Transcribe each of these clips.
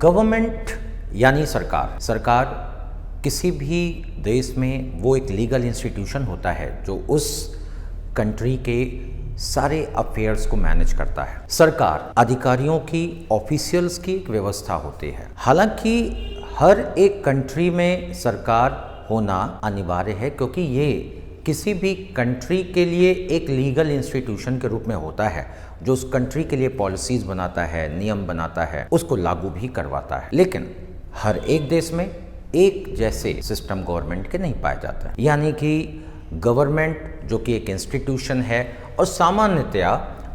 Government यानी सरकार किसी भी देश में वो एक लीगल इंस्टीट्यूशन होता है जो उस कंट्री के सारे अफेयर्स को मैनेज करता है। सरकार अधिकारियों की, ऑफिशियल्स की एक व्यवस्था होती है। हालांकि हर एक कंट्री में सरकार होना अनिवार्य है, क्योंकि ये किसी भी कंट्री के लिए एक लीगल इंस्टीट्यूशन के रूप में होता है जो उस कंट्री के लिए पॉलिसीज बनाता है, नियम बनाता है, उसको लागू भी करवाता है। लेकिन हर एक देश में एक जैसे सिस्टम गवर्नमेंट के नहीं पाए जाते हैं। यानी कि गवर्नमेंट जो कि एक इंस्टीट्यूशन है, और सामान्यतया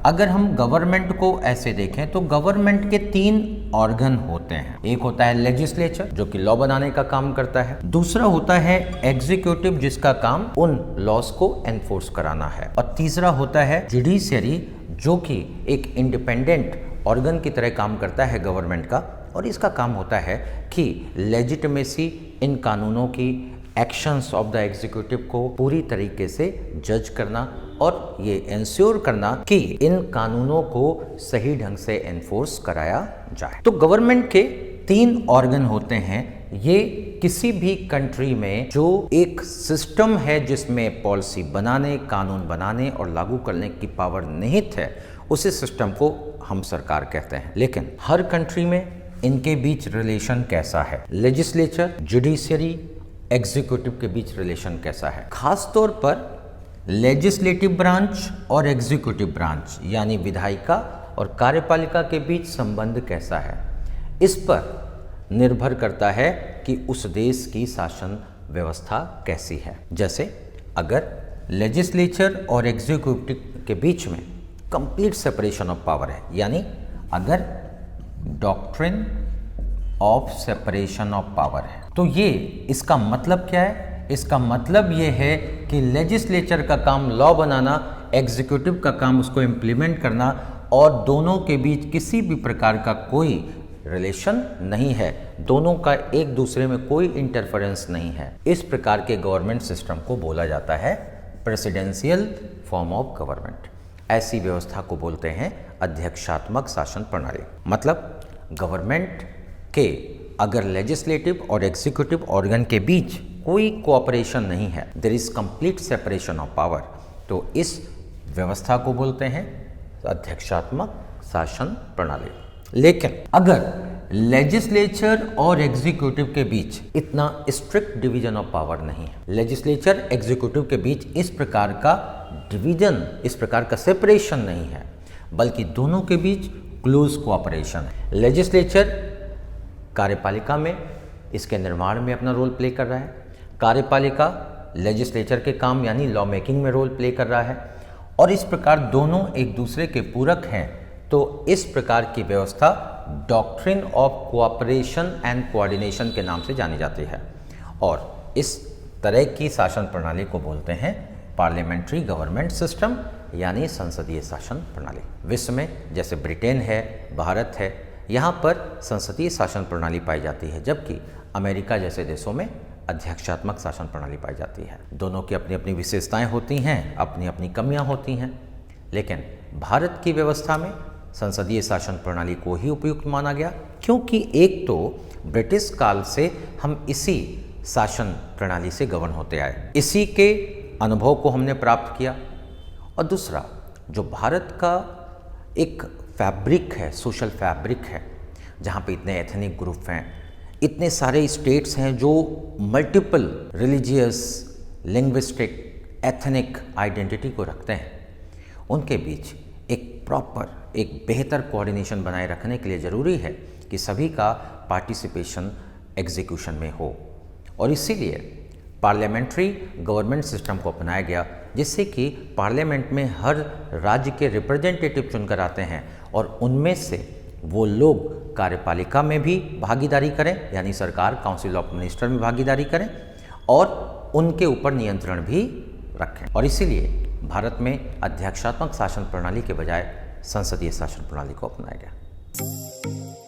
अगर हम गवर्नमेंट को ऐसे देखें तो गवर्नमेंट के 3 ऑर्गन होते हैं। एक होता है लेजिस्लेचर जो कि लॉ बनाने का काम करता है, दूसरा होता है एग्जीक्यूटिव जिसका काम उन लॉज को एनफोर्स कराना है, और तीसरा होता है जुडिशियरी जो कि एक इंडिपेंडेंट ऑर्गन की तरह काम करता है गवर्नमेंट का, और इसका काम होता है कि लेजिटिमेसी इन कानूनों की, एक्शंस ऑफ द एग्जीक्यूटिव को पूरी तरीके से जज करना और ये इंश्योर करना कि इन कानूनों को सही ढंग से एनफोर्स कराया जाए। तो गवर्नमेंट के 3 ऑर्गन होते हैं। ये किसी भी कंट्री में जो एक सिस्टम है जिसमें पॉलिसी बनाने, कानून बनाने और लागू करने की पावर निहित है, उसी सिस्टम को हम सरकार कहते हैं। लेकिन हर कंट्री में इनके बीच रिलेशन कैसा है, लेजिस्लेचर, जुडिशियरी, एग्जीक्यूटिव के बीच रिलेशन कैसा है। खास तौर पर लेजिस्लेटिव ब्रांच और एग्जीक्यूटिव ब्रांच यानी विधायिका और कार्यपालिका के बीच संबंध कैसा है, इस पर निर्भर करता है कि उस देश की शासन व्यवस्था कैसी है। जैसे अगर लेजिस्लेचर और एग्जीक्यूटिव के बीच में कंप्लीट सेपरेशन ऑफ पावर है, यानी अगर doctrine of separation of power है, तो ये इसका मतलब क्या है? इसका मतलब ये है कि लेजिस्लेचर का काम लॉ बनाना, एग्जीक्यूटिव का काम उसको इम्प्लीमेंट करना, और दोनों के बीच किसी भी प्रकार का कोई रिलेशन नहीं है, दोनों का एक दूसरे में कोई इंटरफेरेंस नहीं है। इस प्रकार के गवर्नमेंट सिस्टम को बोला जाता है प्रेसिडेंशियल फॉर्म ऑफ गवर्नमेंट। ऐसी व्यवस्था को बोलते हैं अध्यक्षात्मक शासन प्रणाली। मतलब गवर्नमेंट के अगर लेजिस्लेटिव और एग्जीक्यूटिव ऑर्गन के बीच कोई कोऑपरेशन नहीं है, there is complete separation of power, तो इस व्यवस्था को बोलते हैं अध्यक्षात्मक शासन प्रणाली। लेकिन अगर लेजिस्लेचर और एग्जीक्यूटिव के बीच इतना स्ट्रिक्ट डिवीजन ऑफ पावर नहीं है, लेजिस्लेचर एग्जीक्यूटिव के बीच इस प्रकार का डिवीजन, इस प्रकार का सेपरेशन नहीं है, बल्कि दोनों के बीच क्लोज कोऑपरेशन है। लेजिस्लेचर कार्यपालिका में इसके निर्माण में अपना रोल प्ले कर रहा है, कार्यपालिका लेजिस्लेचर के काम यानी लॉ मेकिंग में रोल प्ले कर रहा है, और इस प्रकार दोनों एक दूसरे के पूरक हैं। तो इस प्रकार की व्यवस्था doctrine of cooperation and coordination के नाम से जानी जाती है, और इस तरह की शासन प्रणाली को बोलते हैं पार्लियामेंट्री गवर्नमेंट सिस्टम यानी संसदीय शासन प्रणाली। विश्व में जैसे ब्रिटेन है, भारत है, यहाँ पर संसदीय शासन प्रणाली पाई जाती है, जबकि अमेरिका जैसे देशों में अध्यक्षात्मक शासन प्रणाली पाई जाती है। दोनों की अपनी अपनी विशेषताएं होती हैं, अपनी अपनी कमियां होती हैं, लेकिन भारत की व्यवस्था में संसदीय शासन प्रणाली को ही उपयुक्त माना गया, क्योंकि एक तो ब्रिटिश काल से हम इसी शासन प्रणाली से गवर्न होते आए, इसी के अनुभव को हमने प्राप्त किया, और दूसरा जो भारत का एक फैब्रिक है, सोशल फैब्रिक है, जहाँ पे इतने एथनिक ग्रुप हैं, इतने सारे स्टेट्स हैं जो multiple religious, linguistic, ethnic identity को रखते हैं, उनके बीच एक प्रॉपर, एक बेहतर कोऑर्डिनेशन बनाए रखने के लिए ज़रूरी है कि सभी का पार्टिसिपेशन एग्जीक्यूशन में हो, और इसीलिए पार्लियामेंट्री गवर्नमेंट सिस्टम को अपनाया गया, जिससे कि पार्लियामेंट में हर राज्य के रिप्रेजेंटेटिव चुनकर आते हैं, और उनमें से वो लोग कार्यपालिका में भी भागीदारी करें, यानी सरकार, काउंसिल ऑफ मिनिस्टर में भागीदारी करें, और उनके ऊपर नियंत्रण भी रखें। और इसीलिए भारत में अध्यक्षात्मक शासन प्रणाली के बजाय संसदीय शासन प्रणाली को अपनाया गया।